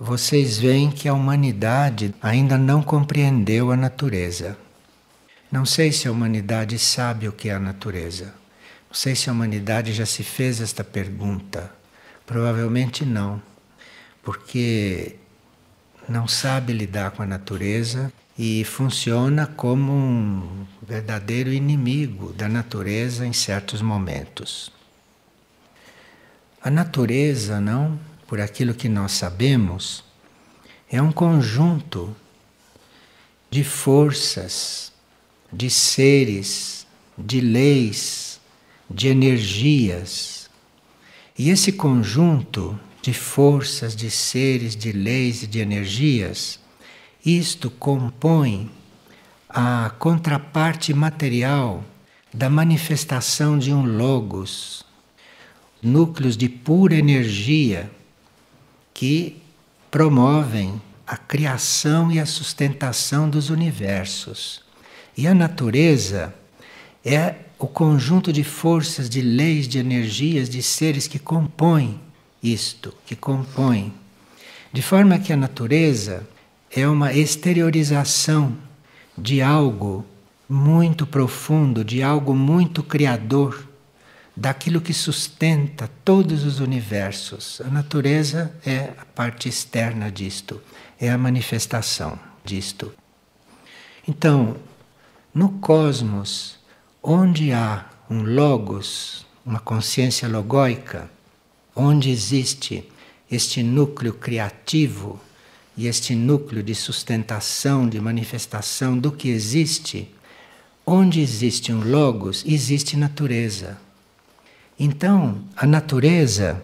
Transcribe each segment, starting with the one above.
vocês veem que a humanidade ainda não compreendeu a natureza. Não sei se a humanidade sabe o que é a natureza. Não sei se a humanidade já se fez esta pergunta. Provavelmente não, porque não sabe lidar com a natureza e funciona como um verdadeiro inimigo da natureza em certos momentos. A natureza, não, por aquilo que nós sabemos, é um conjunto de forças, de seres, de leis, de energias. E esse conjunto de forças, de seres, de leis e de energias, isto compõe a contraparte material da manifestação de um logos, núcleos de pura energia que promovem a criação e a sustentação dos universos. E a natureza é o conjunto de forças, de leis, de energias, de seres que compõem isto, que compõem. De forma que a natureza é uma exteriorização de algo muito profundo, de algo muito criador, daquilo que sustenta todos os universos. A natureza é a parte externa disto, é a manifestação disto. Então, no cosmos, onde há um logos, uma consciência logóica, onde existe este núcleo criativo e este núcleo de sustentação, de manifestação do que existe, onde existe um logos, existe natureza. Então, a natureza,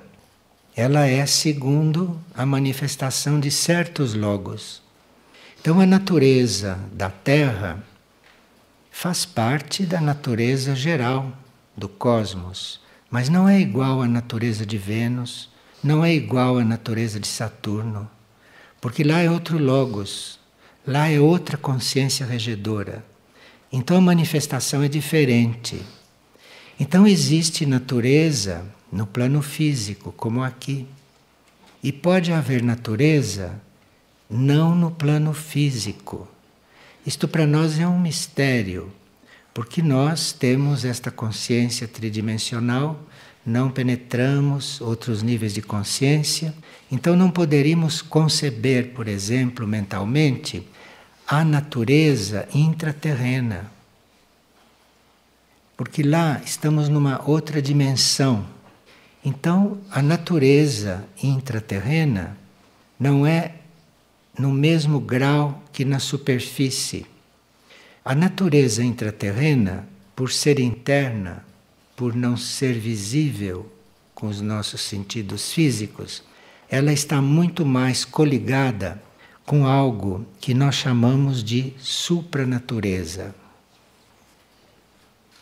ela é segundo a manifestação de certos logos. Então, a natureza da Terra faz parte da natureza geral do cosmos, mas não é igual à natureza de Vênus, não é igual à natureza de Saturno, porque lá é outro logos, lá é outra consciência regedora. Então, a manifestação é diferente. Então existe natureza no plano físico, como aqui. E pode haver natureza não no plano físico. Isto para nós é um mistério, porque nós temos esta consciência tridimensional, não penetramos outros níveis de consciência, então não poderíamos conceber, por exemplo, mentalmente, a natureza intraterrena. Porque lá estamos numa outra dimensão. Então, a natureza intraterrena não é no mesmo grau que na superfície. A natureza intraterrena, por ser interna, por não ser visível com os nossos sentidos físicos, ela está muito mais coligada com algo que nós chamamos de supranatureza.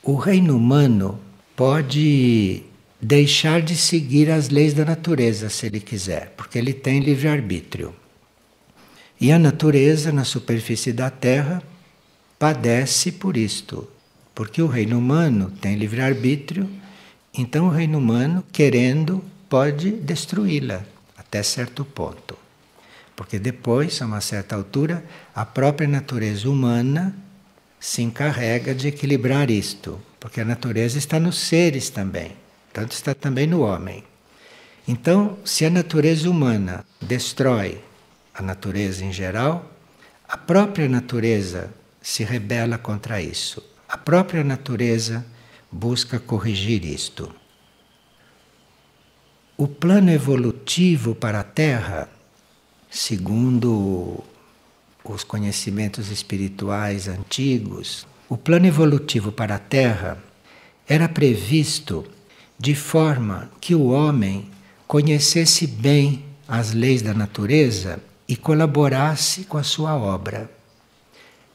O reino humano pode deixar de seguir as leis da natureza, se ele quiser, porque ele tem livre-arbítrio. E a natureza, na superfície da Terra, padece por isto, porque o reino humano tem livre-arbítrio, então o reino humano, querendo, pode destruí-la até certo ponto. Porque depois, a uma certa altura, a própria natureza humana se encarrega de equilibrar isto, porque a natureza está nos seres também, tanto está também no homem. Então, se a natureza humana destrói a natureza em geral, a própria natureza se rebela contra isso. A própria natureza busca corrigir isto. O plano evolutivo para a Terra, segundo os conhecimentos espirituais antigos, o plano evolutivo para a Terra era previsto de forma que o homem conhecesse bem as leis da natureza e colaborasse com a sua obra.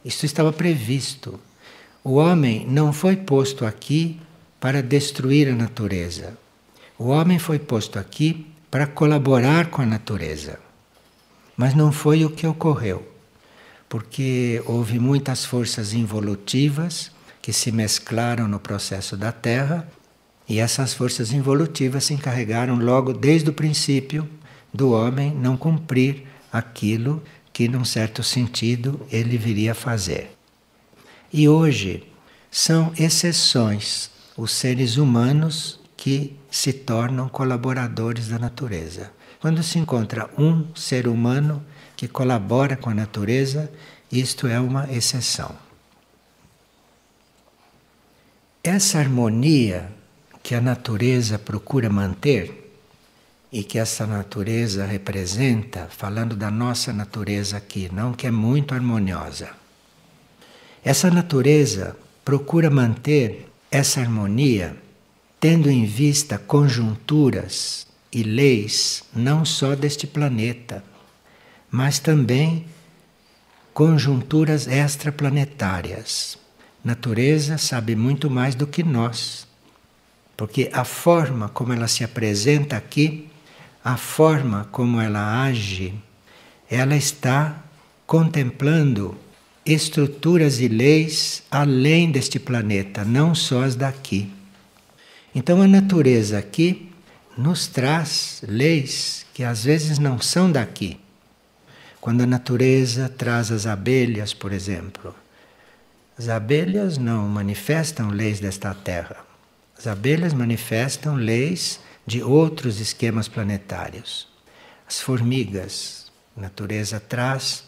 Isto estava previsto. O homem não foi posto aqui para destruir a natureza. O homem foi posto aqui para colaborar com a natureza. Mas não foi o que ocorreu, porque houve muitas forças involutivas que se mesclaram no processo da Terra, e essas forças involutivas se encarregaram logo desde o princípio do homem não cumprir aquilo que, num certo sentido, ele viria a fazer. E hoje são exceções os seres humanos que se tornam colaboradores da natureza. Quando se encontra um ser humano que colabora com a natureza, isto é uma exceção. Essa harmonia que a natureza procura manter e que essa natureza representa, falando da nossa natureza aqui, não que é muito harmoniosa. Essa natureza procura manter essa harmonia tendo em vista conjunturas e leis não só deste planeta, mas também conjunturas extraplanetárias. Natureza sabe muito mais do que nós, porque a forma como ela se apresenta aqui, a forma como ela age, ela está contemplando estruturas e leis além deste planeta, não só as daqui. Então a natureza aqui nos traz leis que às vezes não são daqui. Quando a natureza traz as abelhas, por exemplo, as abelhas não manifestam leis desta Terra. As abelhas manifestam leis de outros esquemas planetários. As formigas, a natureza traz,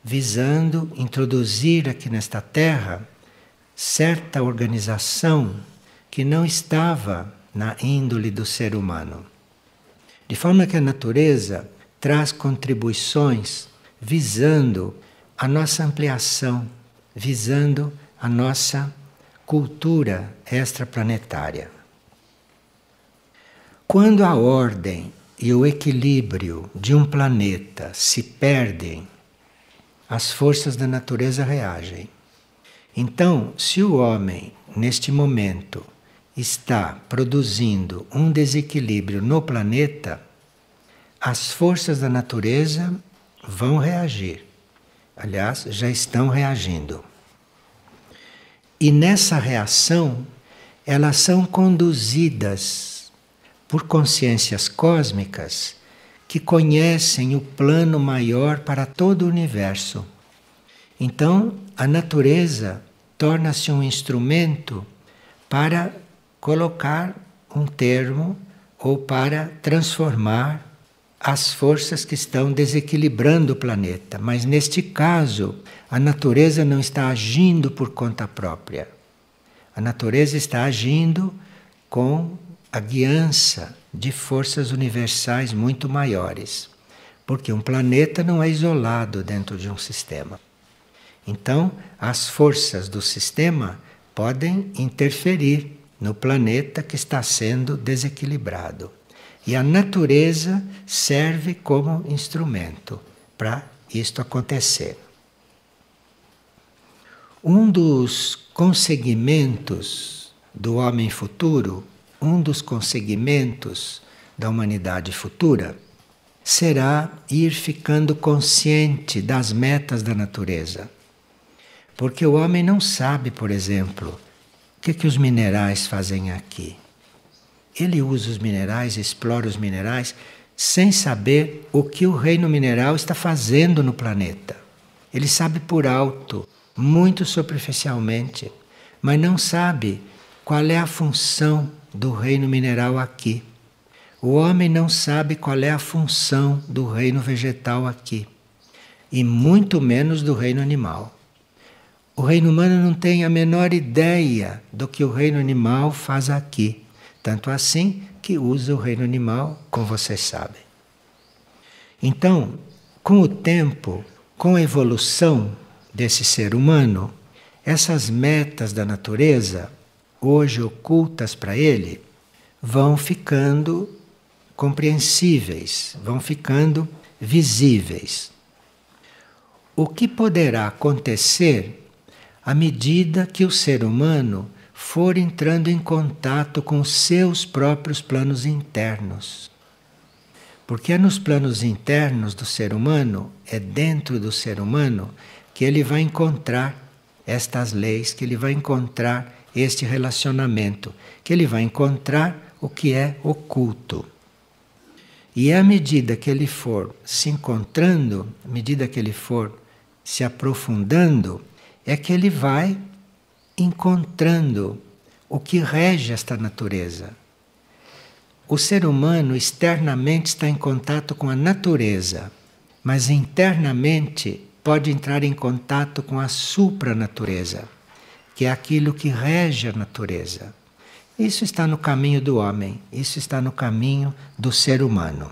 visando introduzir aqui nesta Terra certa organização que não estava na índole do ser humano. De forma que a natureza traz contribuições visando a nossa ampliação, visando a nossa cultura extraplanetária. Quando a ordem e o equilíbrio de um planeta se perdem, as forças da natureza reagem. Então, se o homem, neste momento, está produzindo um desequilíbrio no planeta, as forças da natureza vão reagir. Aliás, já estão reagindo. E nessa reação, elas são conduzidas por consciências cósmicas que conhecem o plano maior para todo o universo. Então, a natureza torna-se um instrumento para colocar um termo ou para transformar as forças que estão desequilibrando o planeta. Mas neste caso, a natureza não está agindo por conta própria. A natureza está agindo com a guiança de forças universais muito maiores. Porque um planeta não é isolado dentro de um sistema. Então, as forças do sistema podem interferir no planeta que está sendo desequilibrado. E a natureza serve como instrumento para isto acontecer. Um dos conseguimentos do homem futuro, um dos conseguimentos da humanidade futura, será ir ficando consciente das metas da natureza. Porque o homem não sabe, por exemplo, o que os minerais fazem aqui. Ele usa os minerais, explora os minerais, sem saber o que o reino mineral está fazendo no planeta. Ele sabe por alto, muito superficialmente, mas não sabe qual é a função do reino mineral aqui. O homem não sabe qual é a função do reino vegetal aqui, e muito menos do reino animal. O reino humano não tem a menor ideia do que o reino animal faz aqui. Tanto assim que usa o reino animal, como vocês sabem. Então, com o tempo, com a evolução desse ser humano, essas metas da natureza, hoje ocultas para ele, vão ficando compreensíveis, vão ficando visíveis. O que poderá acontecer à medida que o ser humano for entrando em contato com os seus próprios planos internos? Porque é nos planos internos do ser humano, é dentro do ser humano, que ele vai encontrar estas leis, que ele vai encontrar este relacionamento, que ele vai encontrar o que é oculto. E à medida que ele for se encontrando, à medida que ele for se aprofundando, é que ele vai encontrando o que rege esta natureza. O ser humano externamente está em contato com a natureza, mas internamente pode entrar em contato com a supranatureza, que é aquilo que rege a natureza. Isso está no caminho do homem, isso está no caminho do ser humano.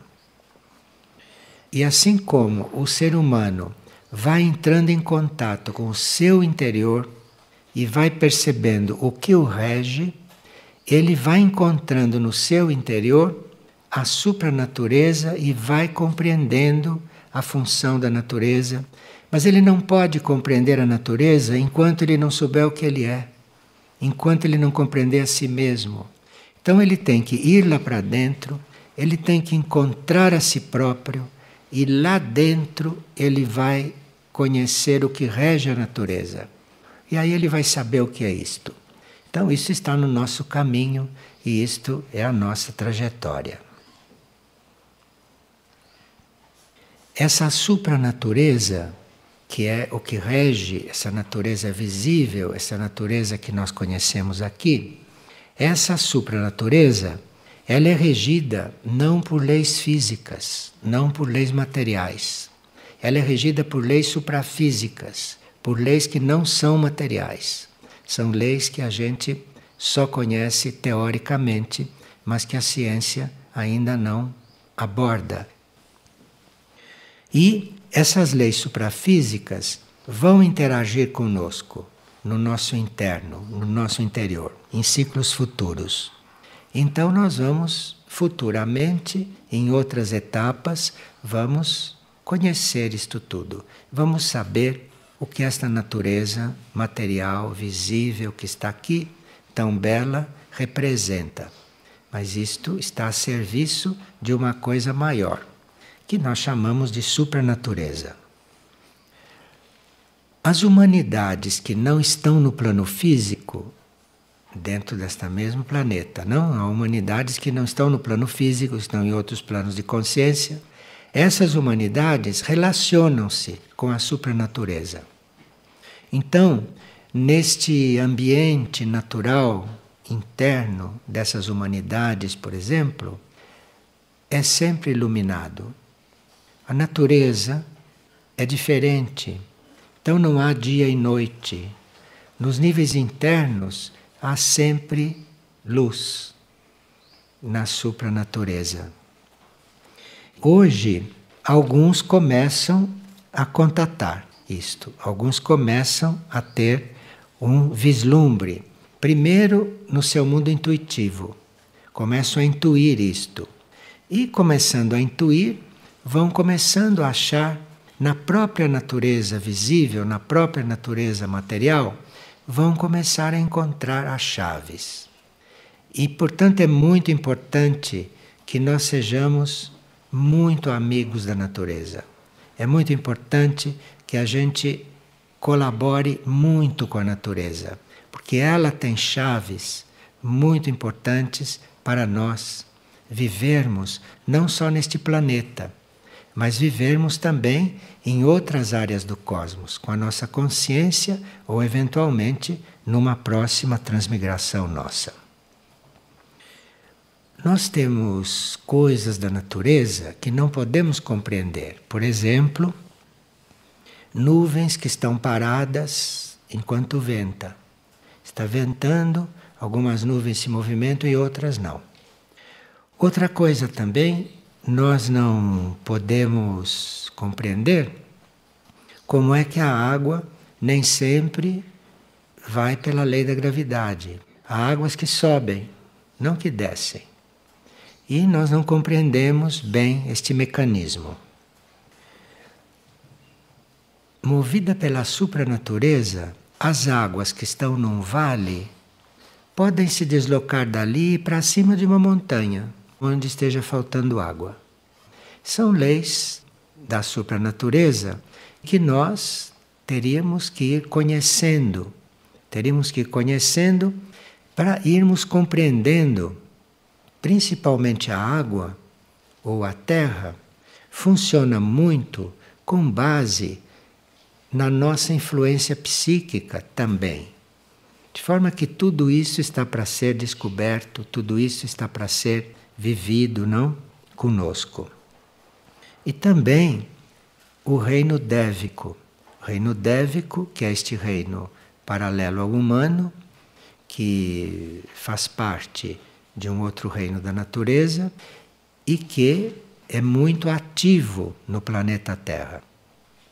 E assim como o ser humano vai entrando em contato com o seu interior e vai percebendo o que o rege, ele vai encontrando no seu interior a supranatureza e vai compreendendo a função da natureza. Mas ele não pode compreender a natureza enquanto ele não souber o que ele é, enquanto ele não compreender a si mesmo. Então ele tem que ir lá para dentro, ele tem que encontrar a si próprio e lá dentro ele vai conhecer o que rege a natureza. E aí ele vai saber o que é isto. Então isso está no nosso caminho e isto é a nossa trajetória. Essa supranatureza, que é o que rege essa natureza visível, essa natureza que nós conhecemos aqui, essa supranatureza, ela é regida não por leis físicas, não por leis materiais. Ela é regida por leis suprafísicas, por leis que não são materiais. São leis que a gente só conhece teoricamente, mas que a ciência ainda não aborda. E essas leis suprafísicas vão interagir conosco, no nosso interno, no nosso interior, em ciclos futuros. Então nós vamos futuramente, em outras etapas, vamos conhecer isto tudo. Vamos saber o que esta natureza material, visível, que está aqui, tão bela, representa. Mas isto está a serviço de uma coisa maior, que nós chamamos de supranatureza. As humanidades que não estão no plano físico, dentro desta mesmo planeta, não? Há humanidades que não estão no plano físico, estão em outros planos de consciência. Essas humanidades relacionam-se com a supranatureza. Então, neste ambiente natural interno dessas humanidades, por exemplo, é sempre iluminado. A natureza é diferente, então não há dia e noite. Nos níveis internos há sempre luz na supranatureza. Hoje, alguns começam a contatar isto, alguns começam a ter um vislumbre. Primeiro, no seu mundo intuitivo, começam a intuir isto. E começando a intuir, vão começando a achar na própria natureza visível, na própria natureza material, vão começar a encontrar as chaves. E, portanto, é muito importante que nós sejamos muito amigos da natureza. É muito importante que a gente colabore muito com a natureza, porque ela tem chaves muito importantes para nós vivermos não só neste planeta, mas vivermos também em outras áreas do cosmos, com a nossa consciência ou, eventualmente, numa próxima transmigração nossa. Nós temos coisas da natureza que não podemos compreender. Por exemplo, nuvens que estão paradas enquanto venta. Está ventando, algumas nuvens se movimentam e outras não. Outra coisa também, nós não podemos compreender como é que a água nem sempre vai pela lei da gravidade. Há águas que sobem, não que descem. E nós não compreendemos bem este mecanismo. Movida pela supranatureza, as águas que estão num vale podem se deslocar dali para cima de uma montanha, onde esteja faltando água. São leis da supranatureza que nós teríamos que ir conhecendo. Teríamos que ir conhecendo para irmos compreendendo, principalmente a água, ou a Terra funciona muito com base na nossa influência psíquica também. De forma que tudo isso está para ser descoberto, tudo isso está para ser vivido, não? Conosco. E também o reino dévico. O reino dévico, que é este reino paralelo ao humano, que faz parte de um outro reino da natureza e que é muito ativo no planeta Terra.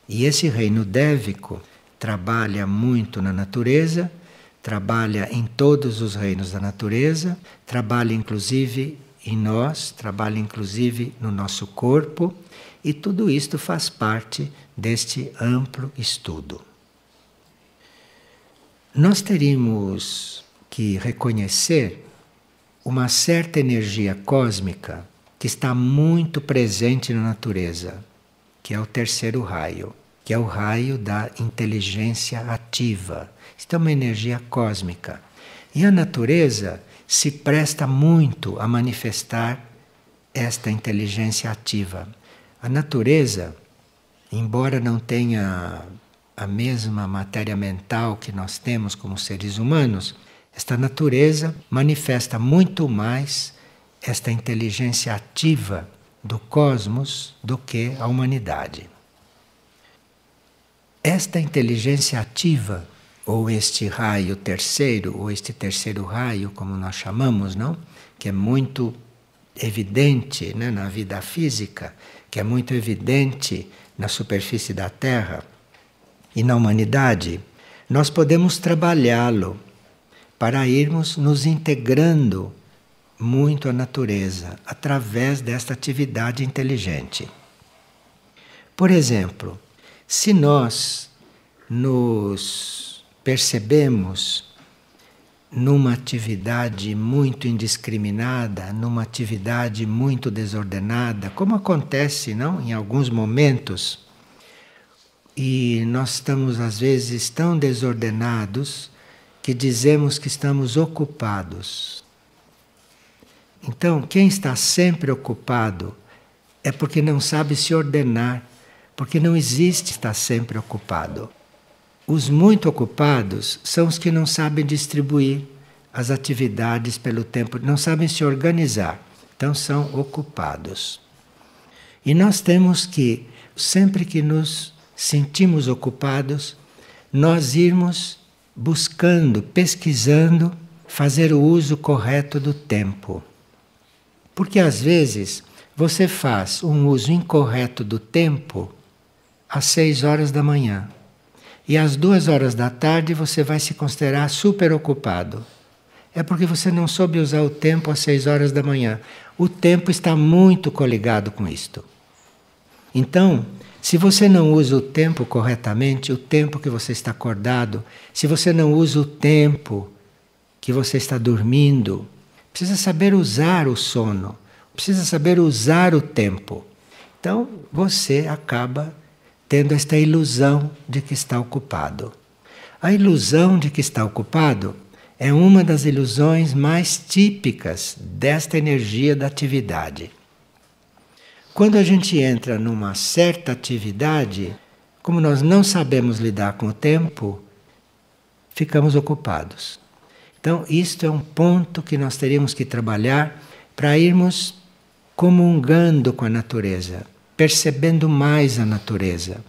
E esse reino dévico trabalha muito na natureza, trabalha em todos os reinos da natureza, trabalha inclusive em nós, trabalha inclusive no nosso corpo, e tudo isto faz parte deste amplo estudo. Nós teríamos que reconhecer uma certa energia cósmica que está muito presente na natureza, que é o terceiro raio, que é o raio da inteligência ativa. Isto é uma energia cósmica. E a natureza se presta muito a manifestar esta inteligência ativa. A natureza, embora não tenha a mesma matéria mental que nós temos como seres humanos, esta natureza manifesta muito mais esta inteligência ativa do cosmos do que a humanidade. Esta inteligência ativa, ou este raio terceiro, ou este terceiro raio, como nós chamamos, não? Que é muito evidente, né, na vida física, que é muito evidente na superfície da Terra e na humanidade, nós podemos trabalhá-lo para irmos nos integrando muito à natureza através desta atividade inteligente. Por exemplo, se nós nos percebemos numa atividade muito indiscriminada, numa atividade muito desordenada, como acontece, não, em alguns momentos, e nós estamos às vezes tão desordenados que dizemos que estamos ocupados. Então, quem está sempre ocupado é porque não sabe se ordenar, porque não existe estar sempre ocupado. Os muito ocupados são os que não sabem distribuir as atividades pelo tempo, não sabem se organizar, então são ocupados. E nós temos que, sempre que nos sentimos ocupados, nós irmos buscando, pesquisando, fazer o uso correto do tempo. Porque às vezes você faz um uso incorreto do tempo às 6 horas da manhã. E às 2 horas da tarde você vai se considerar super ocupado. É porque você não soube usar o tempo às 6 horas da manhã. O tempo está muito coligado com isto. Então, se você não usa o tempo corretamente, o tempo que você está acordado, se você não usa o tempo que você está dormindo, precisa saber usar o sono, precisa saber usar o tempo. Então, você acaba tendo esta ilusão de que está ocupado. A ilusão de que está ocupado é uma das ilusões mais típicas desta energia da atividade. Quando a gente entra numa certa atividade, como nós não sabemos lidar com o tempo, ficamos ocupados. Então, isto é um ponto que nós teríamos que trabalhar para irmos comungando com a natureza, percebendo mais a natureza.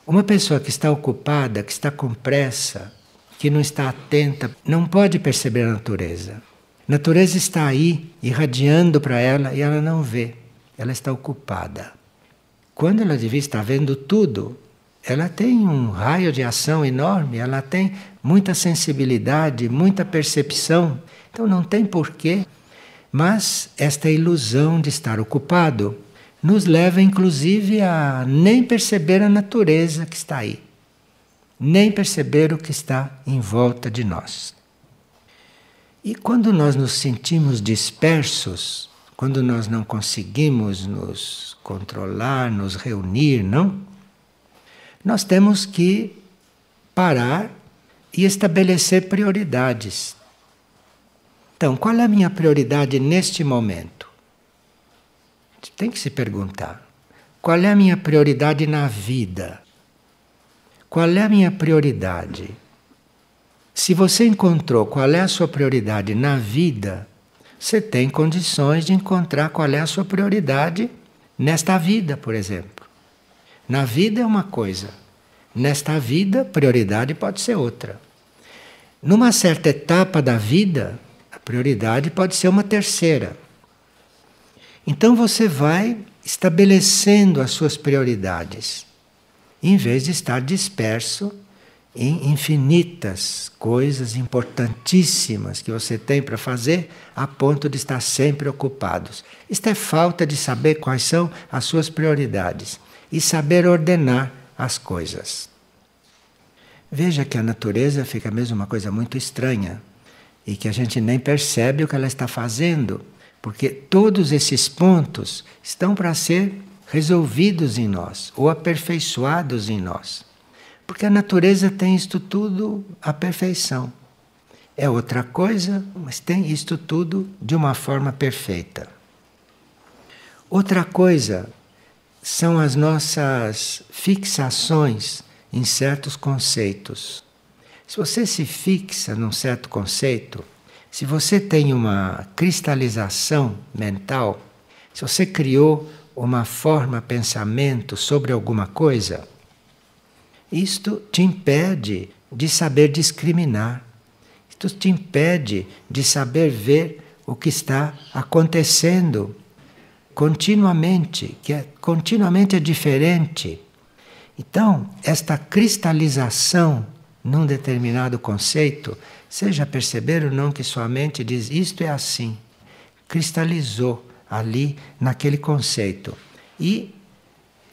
Uma pessoa que está ocupada, que está com pressa, que não está atenta, não pode perceber a natureza. A natureza está aí, irradiando para ela e ela não vê. Ela está ocupada. Quando ela devia estar vendo tudo, ela tem um raio de ação enorme, ela tem muita sensibilidade, muita percepção. Então não tem porquê. Mas esta ilusão de estar ocupado nos leva inclusive a nem perceber a natureza que está aí, nem perceber o que está em volta de nós. E quando nós nos sentimos dispersos, quando nós não conseguimos nos controlar, nos reunir, não? Nós temos que parar e estabelecer prioridades. Então, qual é a minha prioridade neste momento? Tem que se perguntar: qual é a minha prioridade na vida? Qual é a minha prioridade? Se você encontrou qual é a sua prioridade na vida, você tem condições de encontrar qual é a sua prioridade nesta vida, por exemplo. Na vida é uma coisa, nesta vida, prioridade pode ser outra. Numa certa etapa da vida, a prioridade pode ser uma terceira. Então você vai estabelecendo as suas prioridades, em vez de estar disperso em infinitas coisas importantíssimas que você tem para fazer, a ponto de estar sempre ocupados. Isto é falta de saber quais são as suas prioridades e saber ordenar as coisas. Veja que a natureza fica mesmo uma coisa muito estranha e que a gente nem percebe o que ela está fazendo, porque todos esses pontos estão para ser resolvidos em nós ou aperfeiçoados em nós. Porque a natureza tem isto tudo à perfeição. É outra coisa, mas tem isto tudo de uma forma perfeita. Outra coisa são as nossas fixações em certos conceitos. Se você se fixa num certo conceito, se você tem uma cristalização mental, se você criou uma forma pensamento sobre alguma coisa, isto te impede de saber discriminar. Isto te impede de saber ver o que está acontecendo continuamente, que continuamente é diferente. Então, esta cristalização num determinado conceito, você já perceberam não que sua mente diz isto é assim, cristalizou ali naquele conceito. E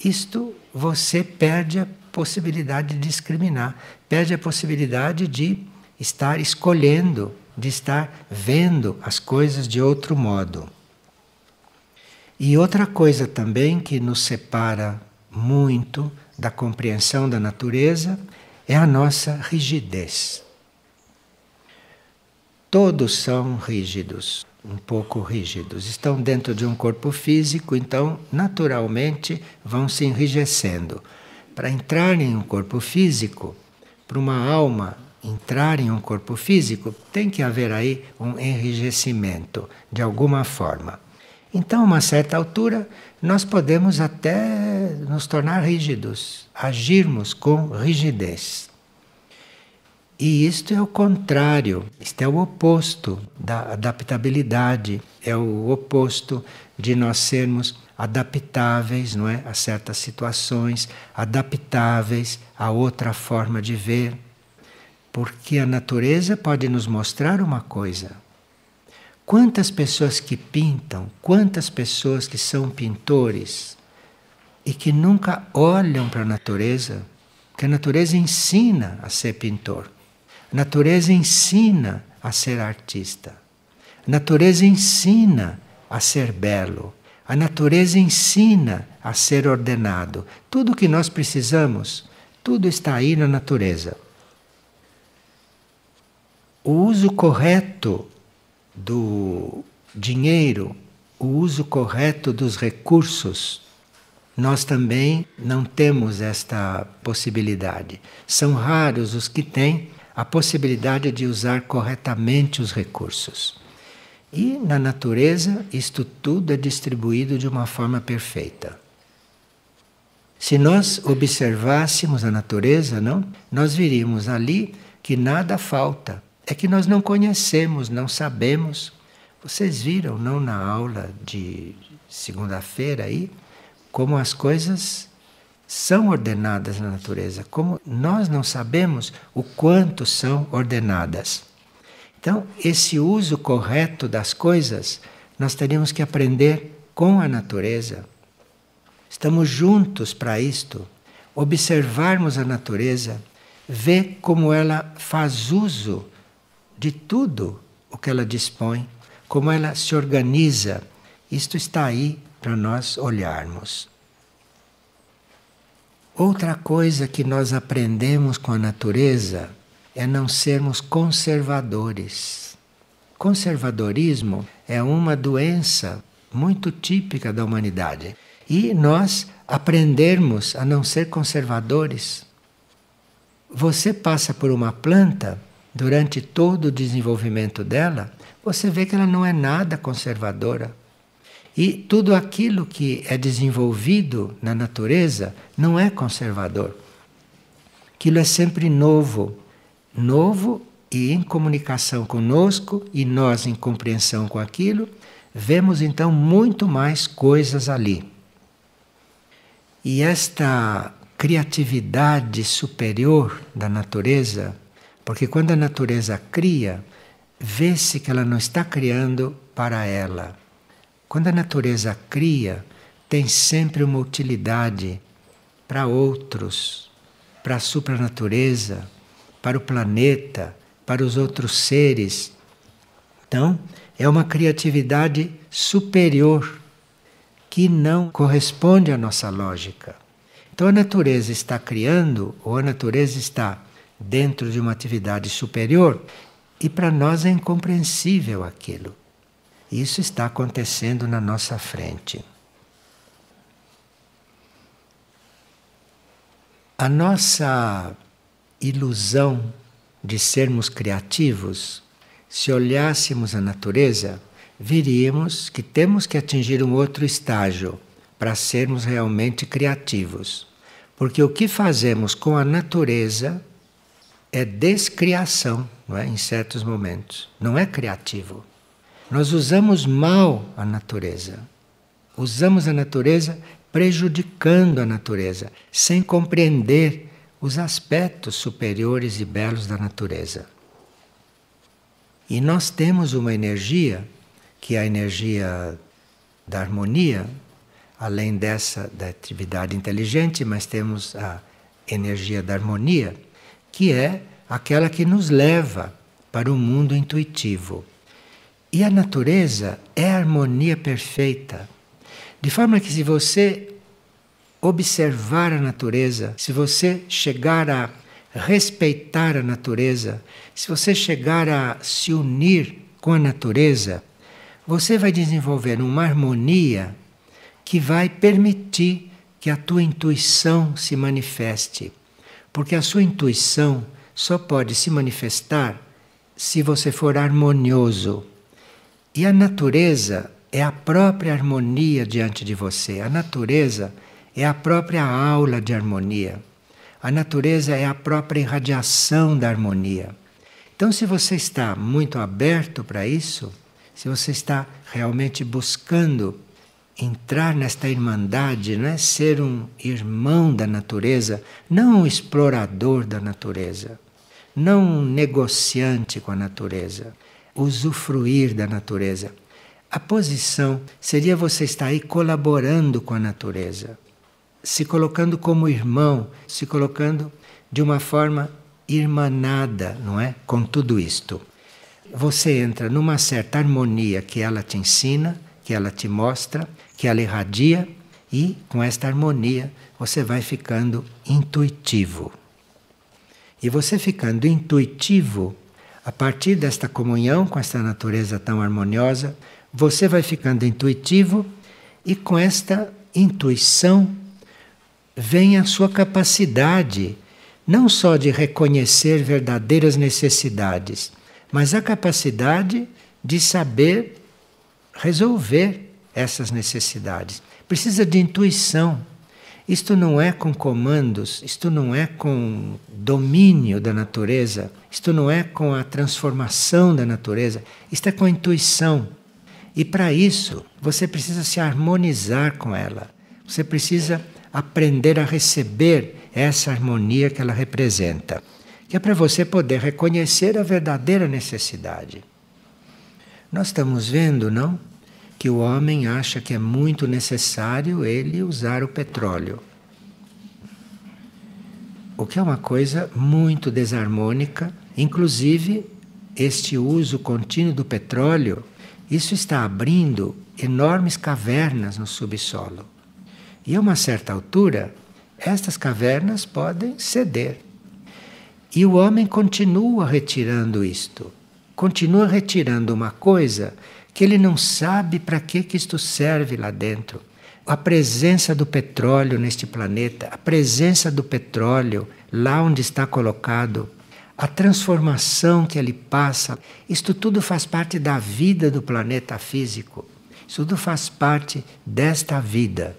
isto você perde a possibilidade de discriminar, perde a possibilidade de estar escolhendo, de estar vendo as coisas de outro modo. E outra coisa também que nos separa muito da compreensão da natureza é a nossa rigidez. Todos são rígidos, um pouco rígidos. Estão dentro de um corpo físico, então naturalmente vão se enrijecendo. Para entrar em um corpo físico, para uma alma entrar em um corpo físico, tem que haver aí um enrijecimento, de alguma forma. Então, a uma certa altura, nós podemos até nos tornar rígidos, agirmos com rigidez. E isto é o contrário, isto é o oposto da adaptabilidade, é o oposto de nós sermos adaptáveis, não é, a certas situações, adaptáveis a outra forma de ver. Porque a natureza pode nos mostrar uma coisa. Quantas pessoas que pintam, quantas pessoas que são pintores e que nunca olham para a natureza, porque a natureza ensina a ser pintor. A natureza ensina a ser artista. A natureza ensina a ser belo. A natureza ensina a ser ordenado. Tudo o que nós precisamos, tudo está aí na natureza. O uso correto do dinheiro, o uso correto dos recursos, nós também não temos esta possibilidade. São raros os que têm a possibilidade de usar corretamente os recursos. E na natureza, isto tudo é distribuído de uma forma perfeita. Se nós observássemos a natureza, não, nós viríamos ali que nada falta. É que nós não conhecemos, não sabemos. Vocês viram, não, na aula de segunda-feira aí, como as coisas são ordenadas na natureza, como nós não sabemos o quanto são ordenadas. Então, esse uso correto das coisas, nós teríamos que aprender com a natureza. Estamos juntos para isto. Observarmos a natureza, ver como ela faz uso de tudo o que ela dispõe, como ela se organiza. Isto está aí para nós olharmos. Outra coisa que nós aprendemos com a natureza é não sermos conservadores. Conservadorismo é uma doença muito típica da humanidade. E nós aprendermos a não ser conservadores. Você passa por uma planta, durante todo o desenvolvimento dela, você vê que ela não é nada conservadora. E tudo aquilo que é desenvolvido na natureza não é conservador. Aquilo é sempre novo. Novo e em comunicação conosco, e nós em compreensão com aquilo, vemos então muito mais coisas ali. E esta criatividade superior da natureza, porque quando a natureza cria, vê-se que ela não está criando para ela. Quando a natureza cria, tem sempre uma utilidade para outros, para a supranatureza, para o planeta, para os outros seres. Então, é uma criatividade superior que não corresponde à nossa lógica. Então, a natureza está criando, ou a natureza está dentro de uma atividade superior, e para nós é incompreensível aquilo. Isso está acontecendo na nossa frente. A nossa ilusão de sermos criativos, se olhássemos a natureza, veríamos que temos que atingir um outro estágio para sermos realmente criativos. Porque o que fazemos com a natureza é descriação, não é? Em certos momentos. Não é criativo. Nós usamos mal a natureza. Usamos a natureza prejudicando a natureza, sem compreender os aspectos superiores e belos da natureza. E nós temos uma energia, que é a energia da harmonia, além dessa da atividade inteligente, mas temos a energia da harmonia, que é aquela que nos leva para o mundo intuitivo. E a natureza é a harmonia perfeita. De forma que, se você observar a natureza, se você chegar a respeitar a natureza, se você chegar a se unir com a natureza, você vai desenvolver uma harmonia que vai permitir que a tua intuição se manifeste. Porque a sua intuição só pode se manifestar se você for harmonioso. E a natureza é a própria harmonia diante de você. A natureza é a própria aula de harmonia. A natureza é a própria irradiação da harmonia. Então, se você está muito aberto para isso, se você está realmente buscando entrar nesta irmandade, não é? Ser um irmão da natureza, não um explorador da natureza, não um negociante com a natureza, usufruir da natureza. A posição seria você estar aí colaborando com a natureza, se colocando como irmão, se colocando de uma forma irmanada, não é? Com tudo isto. Você entra numa certa harmonia que ela te ensina, que ela te mostra, que ela irradia, e com esta harmonia você vai ficando intuitivo. E você ficando intuitivo, a partir desta comunhão com esta natureza tão harmoniosa, você vai ficando intuitivo, e com esta intuição vem a sua capacidade, não só de reconhecer verdadeiras necessidades, mas a capacidade de saber resolver essas necessidades. Precisa de intuição. Isto não é com comandos, isto não é com domínio da natureza, isto não é com a transformação da natureza, isto é com a intuição. E para isso, você precisa se harmonizar com ela. Você precisa aprender a receber essa harmonia que ela representa, que é para você poder reconhecer a verdadeira necessidade. Nós estamos vendo, não? Que o homem acha que é muito necessário ele usar o petróleo. O que é uma coisa muito desarmônica, inclusive este uso contínuo do petróleo, isso está abrindo enormes cavernas no subsolo. E a uma certa altura, estas cavernas podem ceder. E o homem continua retirando isto. Continua retirando uma coisa que ele não sabe para que isto serve lá dentro. A presença do petróleo neste planeta, a presença do petróleo lá onde está colocado, a transformação que ele passa, isto tudo faz parte da vida do planeta físico. Isso tudo faz parte desta vida.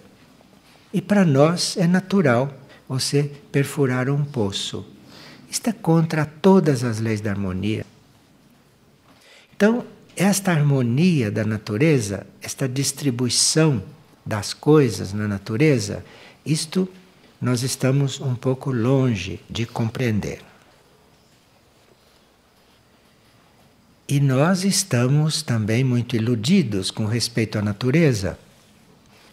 E para nós é natural você perfurar um poço. Isto é contra todas as leis da harmonia. Então, esta harmonia da natureza, esta distribuição das coisas na natureza, isto nós estamos um pouco longe de compreender. E nós estamos também muito iludidos com respeito à natureza,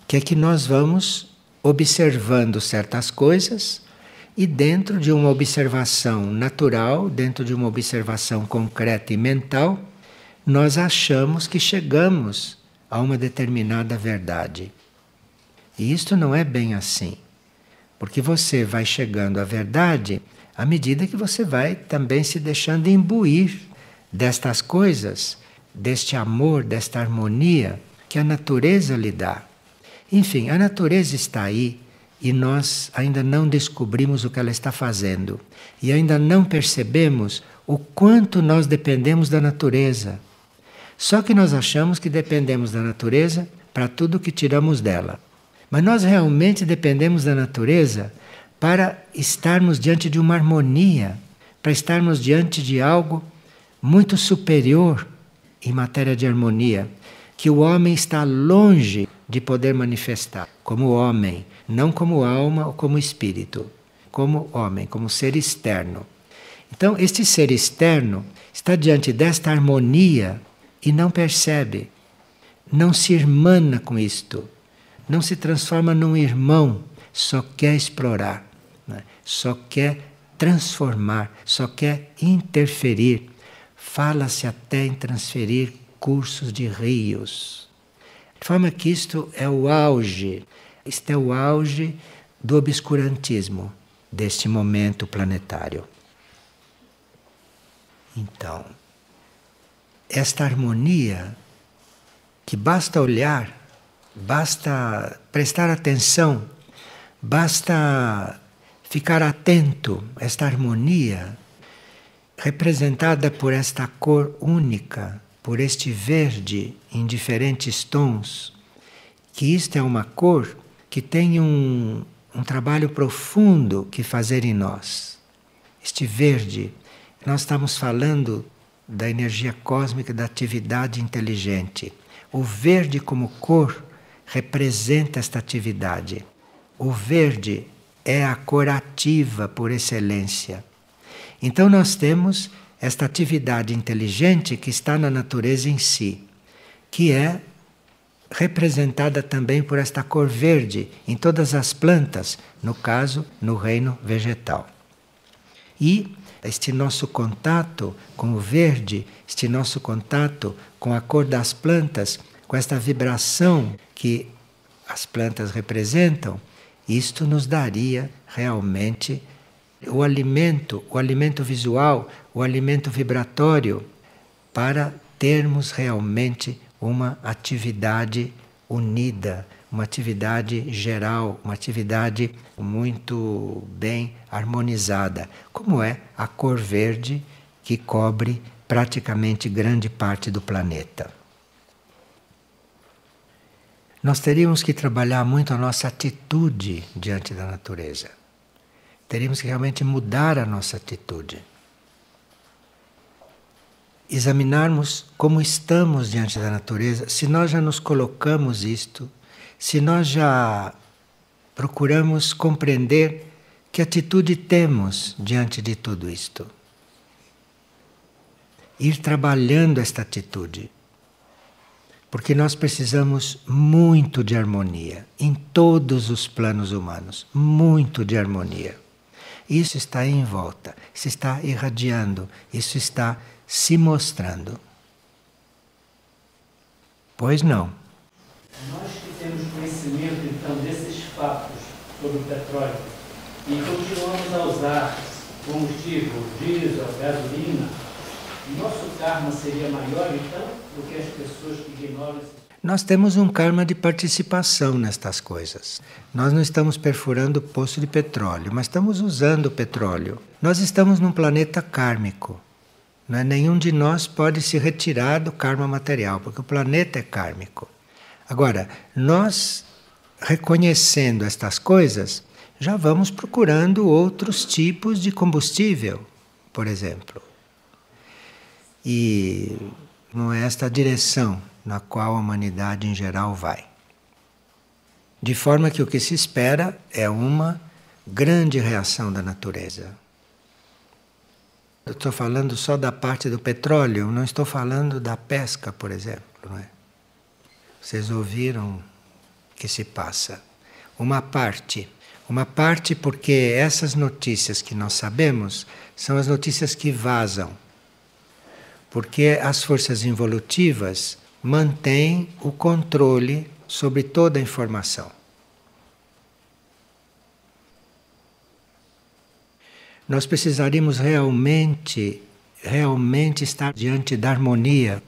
que é que nós vamos observando certas coisas e dentro de uma observação natural, dentro de uma observação concreta e mental, nós achamos que chegamos a uma determinada verdade. E isto não é bem assim, porque você vai chegando à verdade à medida que você vai também se deixando imbuir destas coisas, deste amor, desta harmonia que a natureza lhe dá. Enfim, a natureza está aí e nós ainda não descobrimos o que ela está fazendo. E ainda não percebemos o quanto nós dependemos da natureza. Só que nós achamos que dependemos da natureza para tudo que tiramos dela. Mas nós realmente dependemos da natureza para estarmos diante de uma harmonia, para estarmos diante de algo muito superior em matéria de harmonia, que o homem está longe de poder manifestar como homem, não como alma ou como espírito, como homem, como ser externo. Então, este ser externo está diante desta harmonia e não percebe, não se irmana com isto, não se transforma num irmão, só quer explorar, né? Só quer transformar, só quer interferir. Fala-se até em transferir cursos de rios. De forma que isto é o auge do obscurantismo deste momento planetário. Então, esta harmonia que basta olhar, basta prestar atenção, basta ficar atento a esta harmonia representada por esta cor única, por este verde em diferentes tons, que isto é uma cor que tem um trabalho profundo que fazer em nós. Este verde, nós estamos falando da energia cósmica da atividade inteligente. O verde como cor representa esta atividade. O verde é a cor ativa por excelência. Então nós temos esta atividade inteligente que está na natureza em si, que é representada também por esta cor verde em todas as plantas, no caso, no reino vegetal. E este nosso contato com o verde, este nosso contato com a cor das plantas, com esta vibração que as plantas representam, isto nos daria realmente o alimento visual, o alimento vibratório, para termos realmente uma atividade unida, uma atividade geral, uma atividade muito bem harmonizada, como é a cor verde que cobre praticamente grande parte do planeta. Nós teríamos que trabalhar muito a nossa atitude diante da natureza. Teríamos que realmente mudar a nossa atitude. Examinarmos como estamos diante da natureza, se nós já nos colocamos isto, se nós já procuramos compreender que atitude temos diante de tudo isto. Ir trabalhando esta atitude. Porque nós precisamos muito de harmonia, em todos os planos humanos, muito de harmonia. Isso está aí em volta, isso está irradiando, isso está se mostrando. Pois não. Nós que temos conhecimento, então, desses fatos sobre o petróleo e continuamos a usar combustível, diesel, gasolina, Nosso karma seria maior, então, do que as pessoas que ignoram esse... Nós temos um karma de participação nestas coisas. Nós não estamos perfurando o poço de petróleo, mas estamos usando o petróleo. Nós estamos num planeta kármico. Não é? Nenhum de nós pode se retirar do karma material, porque o planeta é kármico. Agora, nós, reconhecendo estas coisas, já vamos procurando outros tipos de combustível, por exemplo. E não é esta a direção na qual a humanidade em geral vai. De forma que o que se espera é uma grande reação da natureza. Eu estou falando só da parte do petróleo, não estou falando da pesca, por exemplo, não é? Vocês ouviram o que se passa. Uma parte porque essas notícias que nós sabemos são as notícias que vazam. Porque as forças involutivas mantêm o controle sobre toda a informação. Nós precisaríamos realmente estar diante da harmonia,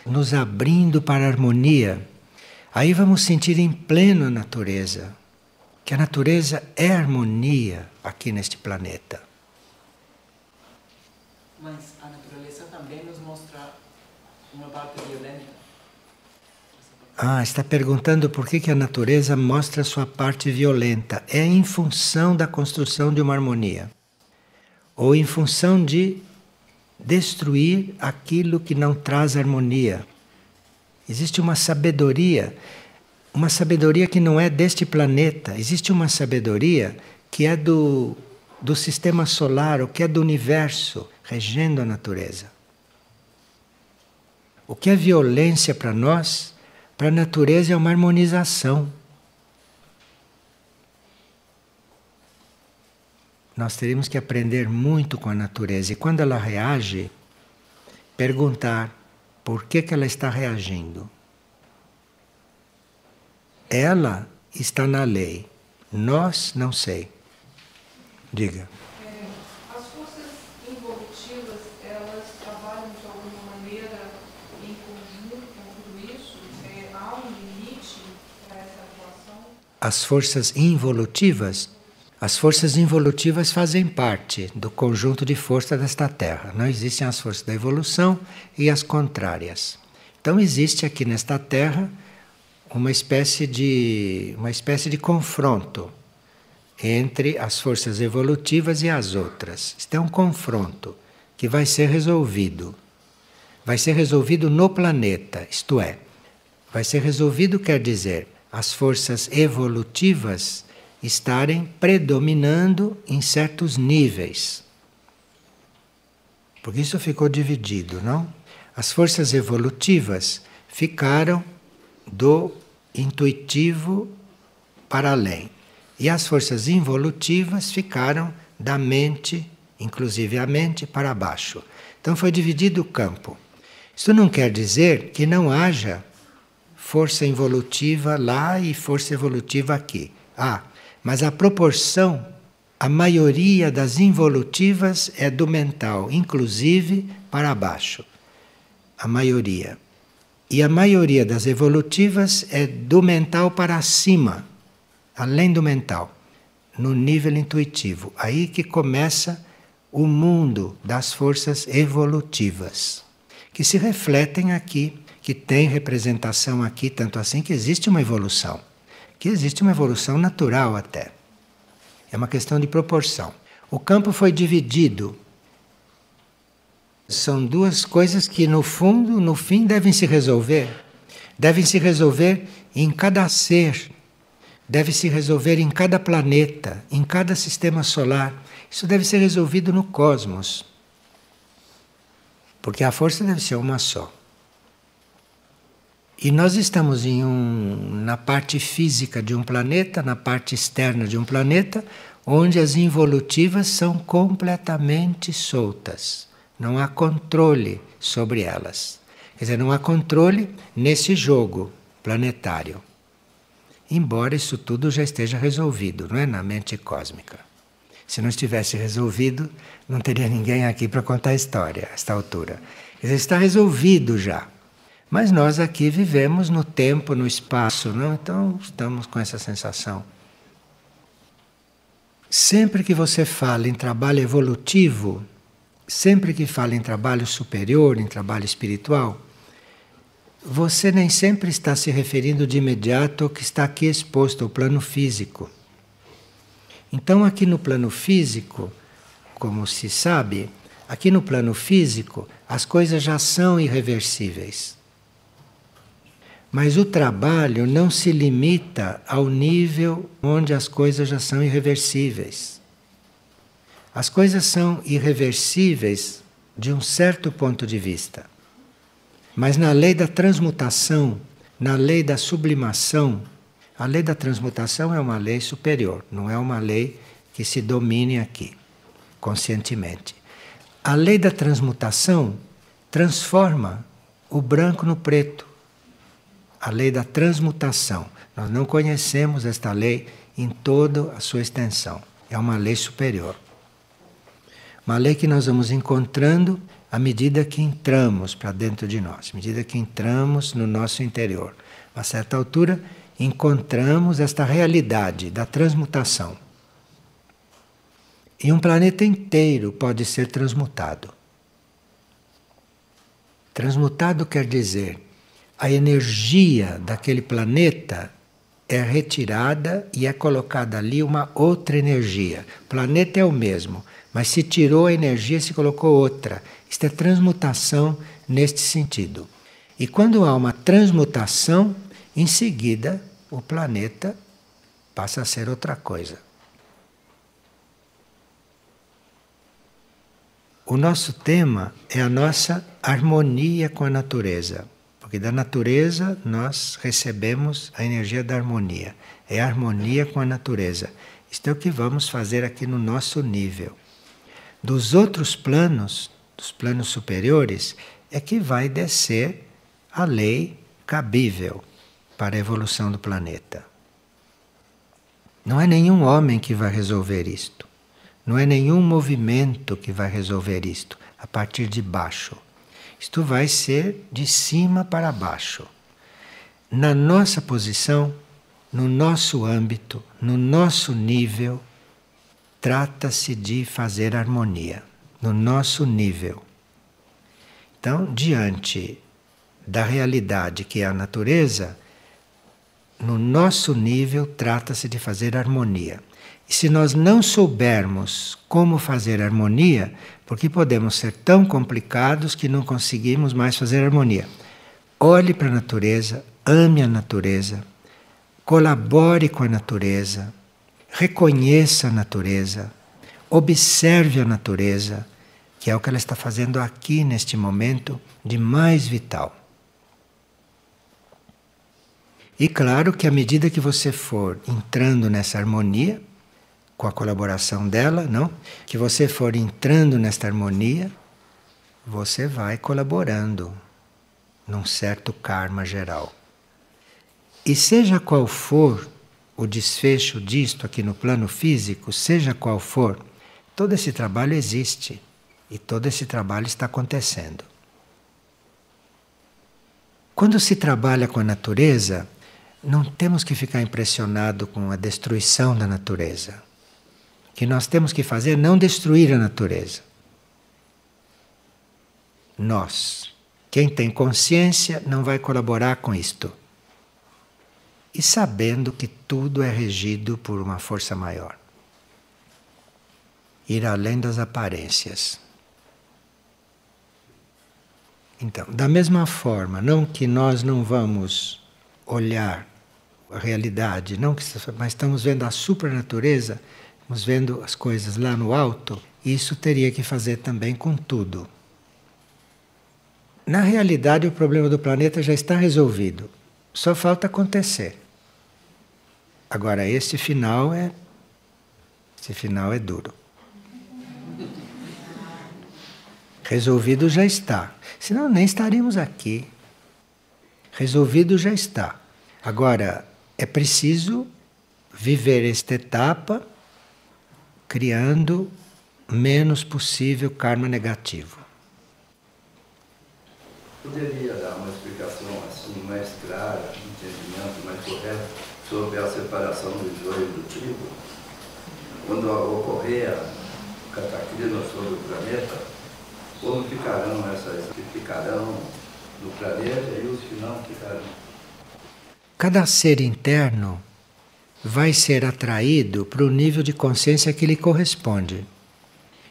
nos abrindo para a harmonia. Aí vamos sentir em pleno a natureza, que a natureza é harmonia aqui neste planeta. Mas a natureza também nos mostra uma parte violenta. Está perguntando por que a natureza mostra a sua parte violenta. É em função da construção de uma harmonia. Ou em função de destruir aquilo que não traz harmonia. Existe uma sabedoria que não é deste planeta. Existe uma sabedoria que é do sistema solar, ou que é do universo, regendo a natureza. O que é violência para nós, para a natureza é uma harmonização. Nós teríamos que aprender muito com a natureza e quando ela reage, perguntar por que ela está reagindo. Ela está na lei, nós não sei. Diga. As forças involutivas, elas trabalham de alguma maneira em conjunto com tudo isso? Há um limite para essa atuação? As forças involutivas? As forças involutivas fazem parte do conjunto de forças desta Terra. Não existem as forças da evolução e as contrárias. Então existe aqui nesta Terra uma espécie de confronto entre as forças evolutivas e as outras. Isto é um confronto que vai ser resolvido. Vai ser resolvido no planeta, isto é, vai ser resolvido quer dizer as forças evolutivas estarem predominando em certos níveis. Porque isso ficou dividido, não? As forças evolutivas ficaram do intuitivo para além. E as forças involutivas ficaram da mente, inclusive a mente, para baixo. Então foi dividido o campo. Isso não quer dizer que não haja força involutiva lá e força evolutiva aqui. Mas a proporção, a maioria das involutivas é do mental, inclusive para baixo. A maioria. E a maioria das evolutivas é do mental para cima, além do mental, no nível intuitivo. Aí que começa o mundo das forças evolutivas, que se refletem aqui, que tem representação aqui, tanto assim que existe uma evolução. Que existe uma evolução natural até. É uma questão de proporção. O campo foi dividido. São duas coisas que no fundo, no fim, devem se resolver. Devem se resolver em cada ser. Deve se resolver em cada planeta, em cada sistema solar. Isso deve ser resolvido no cosmos. Porque a força deve ser uma só. E nós estamos na parte física de um planeta, na parte externa de um planeta, onde as involutivas são completamente soltas. Não há controle sobre elas. Quer dizer, não há controle nesse jogo planetário. Embora isso tudo já esteja resolvido, não é? Na mente cósmica. Se não estivesse resolvido, não teria ninguém aqui para contar a história a esta altura. Quer dizer, está resolvido já. Mas nós aqui vivemos no tempo, no espaço, não? Então estamos com essa sensação. Sempre que você fala em trabalho evolutivo, sempre que fala em trabalho superior, em trabalho espiritual, você nem sempre está se referindo de imediato ao que está aqui exposto, ao plano físico. Então, aqui no plano físico, como se sabe, aqui no plano físico, as coisas já são irreversíveis. Mas o trabalho não se limita ao nível onde as coisas já são irreversíveis. As coisas são irreversíveis de um certo ponto de vista. Mas na lei da transmutação, na lei da sublimação, a lei da transmutação é uma lei superior, não é uma lei que se domine aqui, conscientemente. A lei da transmutação transforma o branco no preto. A lei da transmutação. Nós não conhecemos esta lei em toda a sua extensão. É uma lei superior. Uma lei que nós vamos encontrando à medida que entramos para dentro de nós, à medida que entramos no nosso interior. A certa altura, encontramos esta realidade da transmutação. E um planeta inteiro pode ser transmutado. Transmutado quer dizer, a energia daquele planeta é retirada e é colocada ali uma outra energia. O planeta é o mesmo, mas se tirou a energia e se colocou outra. Isto é transmutação neste sentido. E quando há uma transmutação, em seguida o planeta passa a ser outra coisa. O nosso tema é a nossa harmonia com a natureza. Porque da natureza nós recebemos a energia da harmonia. É a harmonia com a natureza. Isto é o que vamos fazer aqui no nosso nível. Dos outros planos, dos planos superiores, é que vai descer a lei cabível para a evolução do planeta. Não é nenhum homem que vai resolver isto. Não é nenhum movimento que vai resolver isto a partir de baixo. Isto vai ser de cima para baixo. Na nossa posição, no nosso âmbito, no nosso nível, trata-se de fazer harmonia. No nosso nível. Então, diante da realidade que é a natureza, no nosso nível trata-se de fazer harmonia. E se nós não soubermos como fazer harmonia, porque podemos ser tão complicados que não conseguimos mais fazer harmonia. Olhe para a natureza, ame a natureza, colabore com a natureza, reconheça a natureza, observe a natureza, que é o que ela está fazendo aqui neste momento de mais vital. E claro que à medida que você for entrando nessa harmonia, com a colaboração dela, não? Que você for entrando nesta harmonia, você vai colaborando num certo karma geral. E seja qual for o desfecho disto aqui no plano físico, seja qual for, todo esse trabalho existe e todo esse trabalho está acontecendo. Quando se trabalha com a natureza, não temos que ficar impressionado com a destruição da natureza. O que nós temos que fazer é não destruir a natureza. Nós, quem tem consciência, não vai colaborar com isto. E sabendo que tudo é regido por uma força maior. Ir além das aparências. Então, da mesma forma, não que nós não vamos olhar a realidade, não que, mas estamos vendo a supranatureza, estamos vendo as coisas lá no alto, isso teria que fazer também com tudo. Na realidade, o problema do planeta já está resolvido. Só falta acontecer. Agora, esse final é duro. Resolvido já está. Senão nem estaríamos aqui. Resolvido já está. Agora, é preciso viver esta etapa criando menos possível karma negativo. Poderia dar uma explicação assim mais clara, um entendimento mais correto sobre a separação do joio e do trigo? Quando ocorrer a cataclisma sobre o planeta, como ficarão essas que ficarão no planeta e os que não ficarão? Cada ser interno vai ser atraído para o nível de consciência que lhe corresponde.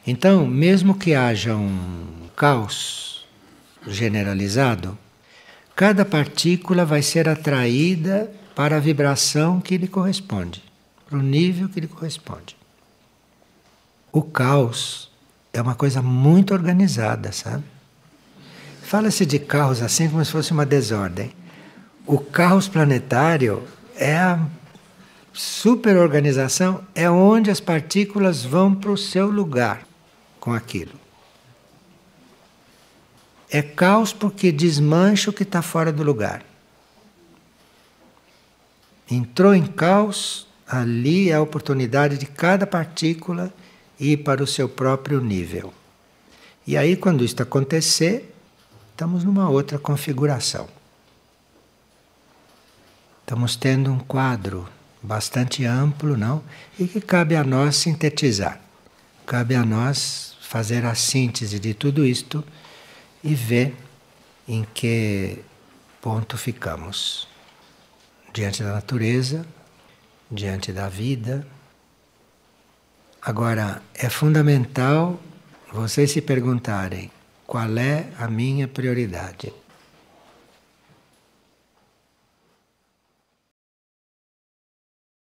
Então, mesmo que haja um caos generalizado, cada partícula vai ser atraída para a vibração que lhe corresponde, para o nível que lhe corresponde. O caos é uma coisa muito organizada, sabe? Fala-se de caos assim como se fosse uma desordem. O caos planetário é a superorganização, é onde as partículas vão para o seu lugar com aquilo. É caos porque desmancha o que está fora do lugar. Entrou em caos, ali é a oportunidade de cada partícula ir para o seu próprio nível. E aí, quando isto acontecer, estamos numa outra configuração. Estamos tendo um quadro bastante amplo, não? E que cabe a nós sintetizar. Cabe a nós fazer a síntese de tudo isto e ver em que ponto ficamos. Diante da natureza, diante da vida. Agora, é fundamental vocês se perguntarem qual é a minha prioridade.